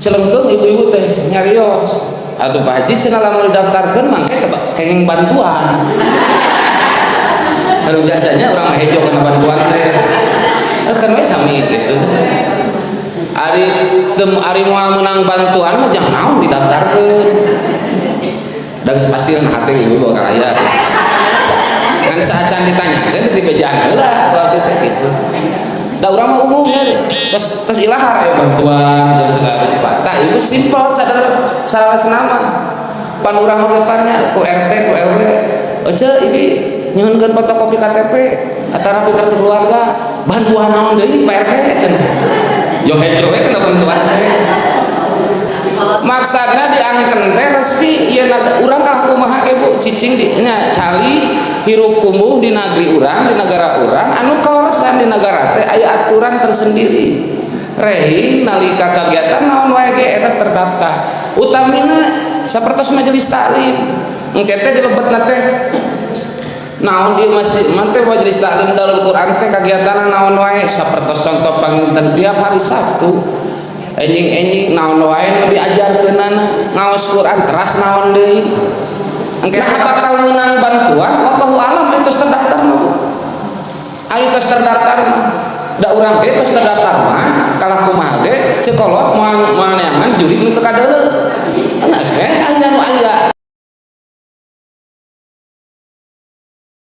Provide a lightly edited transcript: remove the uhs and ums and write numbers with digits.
celengkeung ibu-ibu teh nyarios atuh Pak Haji cenah lamun didaftarkeun mangke kenging bantuan. Baru biasanya orang mah hejo kana bantuan teh. Kan we sami gitu. Ari moal menang bantuan mah jangan naon didaftarkeun. Da geus pasieun hate ibu bawa kalaya. Kan saacan ditanyakeun dibejaan heula waktu teh gitu. Da urang mah umum ya. Terus ilahar aya bantuan jeung segala rupa. Tah ibu simpel sadar nama. Pan urang oge pannya ku RT ku RW. Ece ibi nyuhunkeun fotokopi KTP atau kartu keluarga bantuan naon deui Pak RT cenah. Yo hejo we kana bantuan teh. Maksudna diangkeun teh resmi ieu urang kalah kumaha ge Bu cicing di nya cali hirup kumuh di negeri urang di negara urang anu kaloroskan di negara teh aya aturan tersendiri. Rehing nalika kagiatan naon wae ge eta terdaftar. Utamina sapertos majelis taklim. Engke teh dilebetna teh naon ieu masjid mah teh majelis taklim Darul Quran teh kagiatanna naon wae sapertos contoh panginten tiap hari Sabtu enjing naon wae nu diajarkeunana ngaos Quran teras naon deui engke bakal meunang bantuan wallahu alam aya tos terdaftar mah aya tos terdaftar mah da urang teh tos terdaftar mah kalah kumaha ge cekolot moal neangan juri nu teu kadeuleu enggak seh